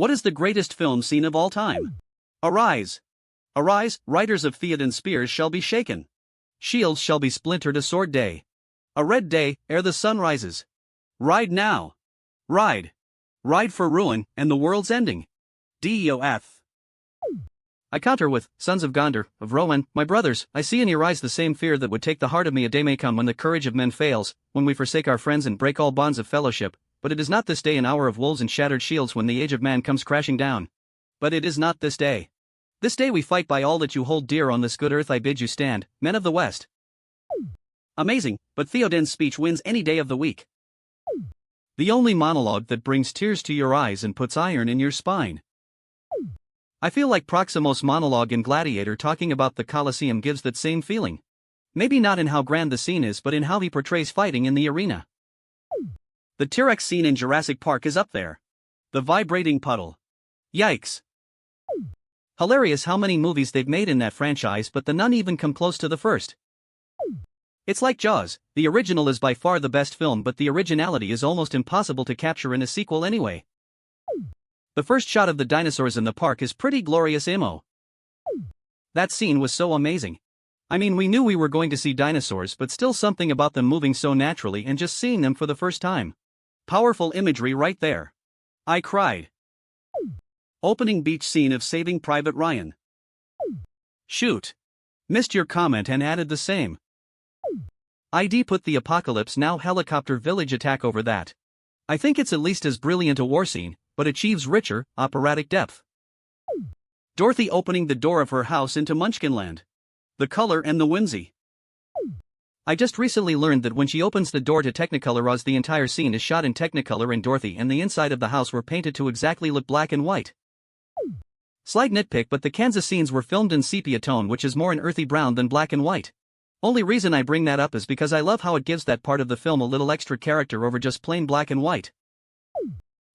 What is the greatest film scene of all time? Arise! Arise, riders of Theoden spears shall be shaken. Shields shall be splintered a sword day. A red day, ere the sun rises. Ride now! Ride! Ride for ruin, and the world's ending. Deoth. I counter with, sons of Gondor, of Rohan, my brothers, I see in your eyes the same fear that would take the heart of me. A day may come when the courage of men fails, when we forsake our friends and break all bonds of fellowship, but it is not this day, an hour of wolves and shattered shields, when the age of man comes crashing down. But it is not this day. This day we fight by all that you hold dear on this good earth. I bid you stand, men of the West. Amazing, but Theoden's speech wins any day of the week. The only monologue that brings tears to your eyes and puts iron in your spine. I feel like Proximo's monologue in Gladiator talking about the Colosseum gives that same feeling. Maybe not in how grand the scene is, but in how he portrays fighting in the arena. The T-Rex scene in Jurassic Park is up there. The vibrating puddle. Yikes. Hilarious how many movies they've made in that franchise, but none even come close to the first. It's like Jaws, the original is by far the best film, but the originality is almost impossible to capture in a sequel anyway. The first shot of the dinosaurs in the park is pretty glorious immo. That scene was so amazing. I mean, we knew we were going to see dinosaurs, but still something about them moving so naturally and just seeing them for the first time. Powerful imagery right there. I cried. Opening beach scene of Saving Private Ryan. Shoot. Missed your comment and added the same. ID put the Apocalypse Now helicopter village attack over that. I think it's at least as brilliant a war scene, but achieves richer, operatic depth. Dorothy opening the door of her house into Munchkinland. The color and the whimsy. I just recently learned that when she opens the door to Technicolor Oz, the entire scene is shot in Technicolor, and Dorothy and the inside of the house were painted to exactly look black and white. Slight nitpick, but the Kansas scenes were filmed in sepia tone, which is more an earthy brown than black and white. Only reason I bring that up is because I love how it gives that part of the film a little extra character over just plain black and white.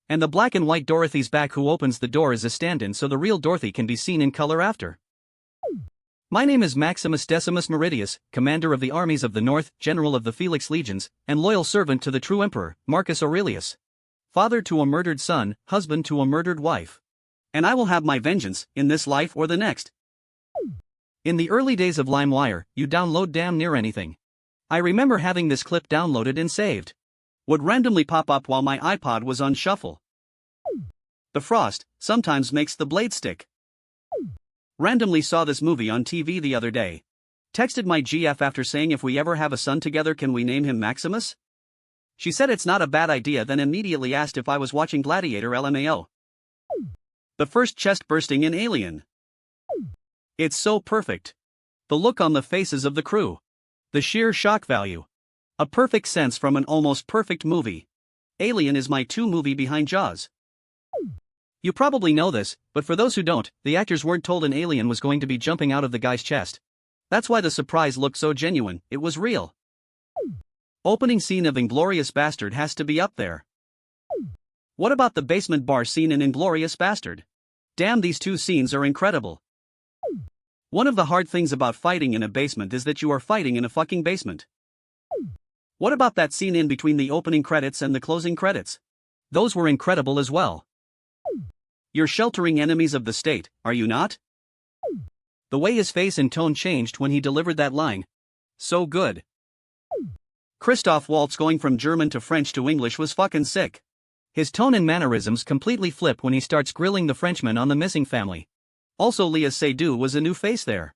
And the black and white Dorothy's back who opens the door is a stand-in, so the real Dorothy can be seen in color after. My name is Maximus Decimus Meridius, commander of the armies of the North, general of the Felix legions, and loyal servant to the true emperor, Marcus Aurelius. Father to a murdered son, husband to a murdered wife. And I will have my vengeance, in this life or the next. In the early days of LimeWire, you download damn near anything. I remember having this clip downloaded and saved. Would randomly pop up while my iPod was on shuffle. The frost sometimes makes the blade stick. Randomly saw this movie on TV the other day. Texted my GF after saying, if we ever have a son together, can we name him Maximus? She said it's not a bad idea, then immediately asked if I was watching Gladiator LMAO. The first chest bursting in Alien. It's so perfect. The look on the faces of the crew. The sheer shock value. A perfect sense from an almost perfect movie. Alien is my 2 movie behind Jaws. You probably know this, but for those who don't, the actors weren't told an alien was going to be jumping out of the guy's chest. That's why the surprise looked so genuine, it was real. Opening scene of Inglourious Bastard has to be up there. What about the basement bar scene in Inglourious Bastard? Damn, these 2 scenes are incredible. One of the hard things about fighting in a basement is that you are fighting in a fucking basement. What about that scene in between the opening credits and the closing credits? Those were incredible as well. You're sheltering enemies of the state, are you not? The way his face and tone changed when he delivered that line. So good. Christoph Waltz going from German to French to English was fucking sick. His tone and mannerisms completely flip when he starts grilling the Frenchman on the missing family. Also, Léa Seydoux was a new face there.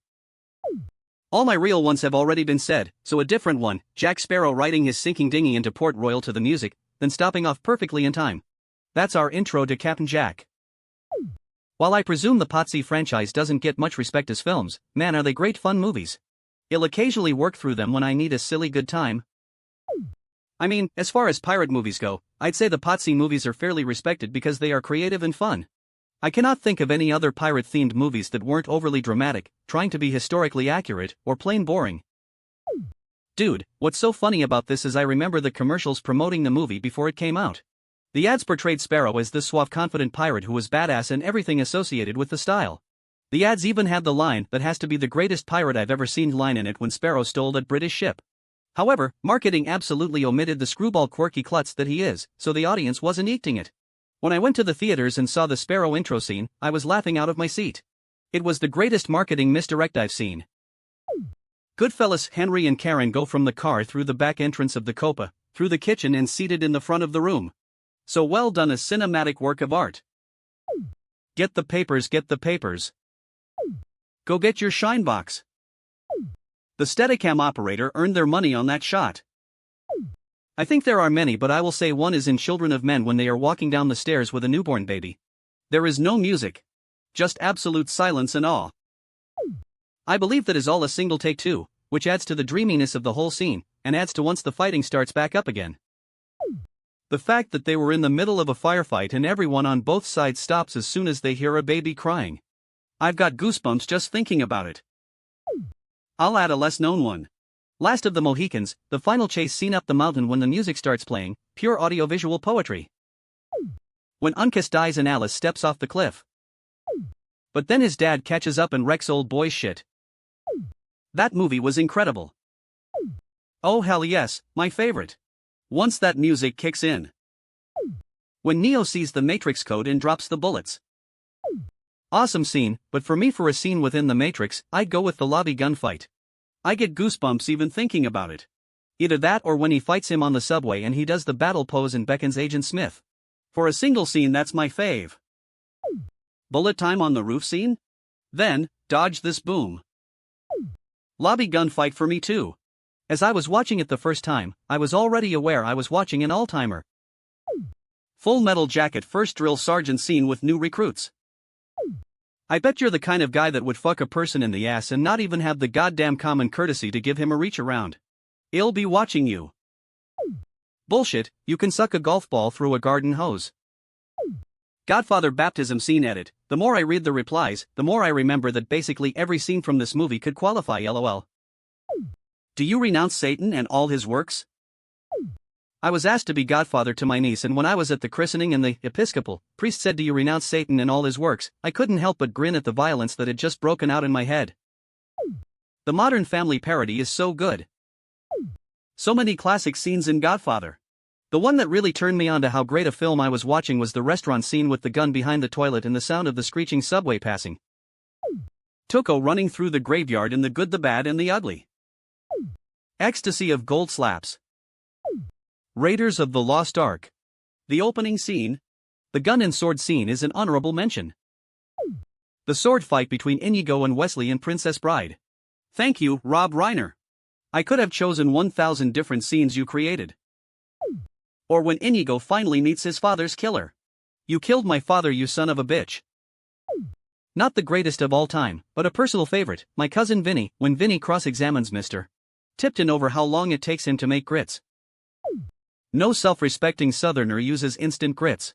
All my real ones have already been said, so a different one, Jack Sparrow riding his sinking dinghy into Port Royal to the music, then stopping off perfectly in time. That's our intro to Captain Jack. While I presume the Potsy franchise doesn't get much respect as films, man are they great fun movies. I'll occasionally work through them when I need a silly good time. I mean, as far as pirate movies go, I'd say the Potsy movies are fairly respected because they are creative and fun. I cannot think of any other pirate-themed movies that weren't overly dramatic, trying to be historically accurate, or plain boring. Dude, what's so funny about this is I remember the commercials promoting the movie before it came out. The ads portrayed Sparrow as this suave, confident pirate who was badass and everything associated with the style. The ads even had the line, "That has to be the greatest pirate I've ever seen" line in it when Sparrow stole that British ship. However, marketing absolutely omitted the screwball quirky klutz that he is, so the audience wasn't eating it. When I went to the theaters and saw the Sparrow intro scene, I was laughing out of my seat. It was the greatest marketing misdirect I've seen. Goodfellas Henry and Karen go from the car through the back entrance of the Copa, through the kitchen and seated in the front of the room. So well done, a cinematic work of art. Get the papers, get the papers. Go get your shine box. The Steadicam operator earned their money on that shot. I think there are many, but I will say one is in Children of Men when they are walking down the stairs with a newborn baby. There is no music. Just absolute silence and awe. I believe that is all a single take too, which adds to the dreaminess of the whole scene, and adds to once the fighting starts back up again. The fact that they were in the middle of a firefight and everyone on both sides stops as soon as they hear a baby crying. I've got goosebumps just thinking about it. I'll add a less known one. Last of the Mohicans, the final chase scene up the mountain when the music starts playing, pure audiovisual poetry. When Uncas dies and Alice steps off the cliff. But then his dad catches up and wrecks old boy's shit. That movie was incredible. Oh hell yes, my favorite. Once that music kicks in. When Neo sees the Matrix code and drops the bullets. Awesome scene, but for me, for a scene within the Matrix, I'd go with the lobby gunfight. I get goosebumps even thinking about it. Either that or when he fights him on the subway and he does the battle pose and beckons Agent Smith. For a single scene, that's my fave. Bullet time on the roof scene? Then, dodge this boom. Lobby gunfight for me too. As I was watching it the first time, I was already aware I was watching an all-timer. Full Metal Jacket first drill sergeant scene with new recruits. I bet you're the kind of guy that would fuck a person in the ass and not even have the goddamn common courtesy to give him a reach around. He'll be watching you. Bullshit, you can suck a golf ball through a garden hose. Godfather baptism scene edit. The more I read the replies, the more I remember that basically every scene from this movie could qualify, lol. Do you renounce Satan and all his works? I was asked to be godfather to my niece, and when I was at the christening and the Episcopal priest said, "Do you renounce Satan and all his works?" I couldn't help but grin at the violence that had just broken out in my head. The Modern Family parody is so good. So many classic scenes in Godfather. The one that really turned me on to how great a film I was watching was the restaurant scene with the gun behind the toilet and the sound of the screeching subway passing. Tuco running through the graveyard in The Good, the Bad, and the Ugly. Ecstasy of gold slaps. Raiders of the Lost Ark. The opening scene. The gun and sword scene is an honorable mention. The sword fight between Inigo and Wesley in Princess Bride. Thank you, Rob Reiner. I could have chosen 1,000 different scenes you created. Or when Inigo finally meets his father's killer. You killed my father, you son of a bitch. Not the greatest of all time, but a personal favorite, my cousin Vinny, when Vinny cross-examines Mr. Tipton over how long it takes him to make grits. No self-respecting Southerner uses instant grits.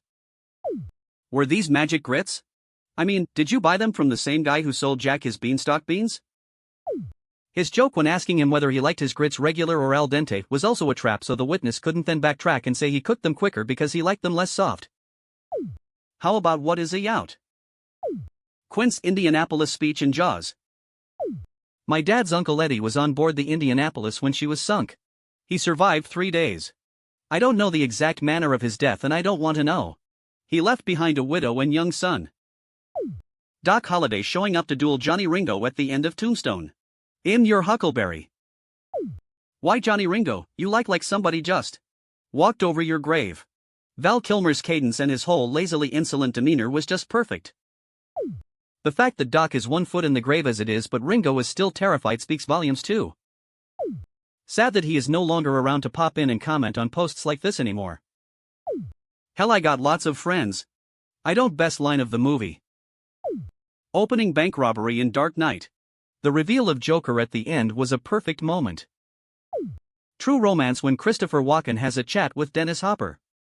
Were these magic grits? I mean, did you buy them from the same guy who sold Jack his beanstalk beans? His joke when asking him whether he liked his grits regular or al dente was also a trap, so the witness couldn't then backtrack and say he cooked them quicker because he liked them less soft. How about what is a yout? Quint's Indianapolis speech in Jaws. My dad's Uncle Eddie was on board the Indianapolis when she was sunk. He survived 3 days. I don't know the exact manner of his death and I don't want to know. He left behind a widow and young son. Doc Holliday showing up to duel Johnny Ringo at the end of Tombstone. In your Huckleberry. Why Johnny Ringo, you like somebody just walked over your grave. Val Kilmer's cadence and his whole lazily insolent demeanor was just perfect. The fact that Doc is 1 foot in the grave as it is but Ringo is still terrified speaks volumes too. Sad that he is no longer around to pop in and comment on posts like this anymore. Hell, I got lots of friends. I don't. Best line of the movie. Opening bank robbery in Dark Knight. The reveal of Joker at the end was a perfect moment. True romance when Christopher Walken has a chat with Dennis Hopper.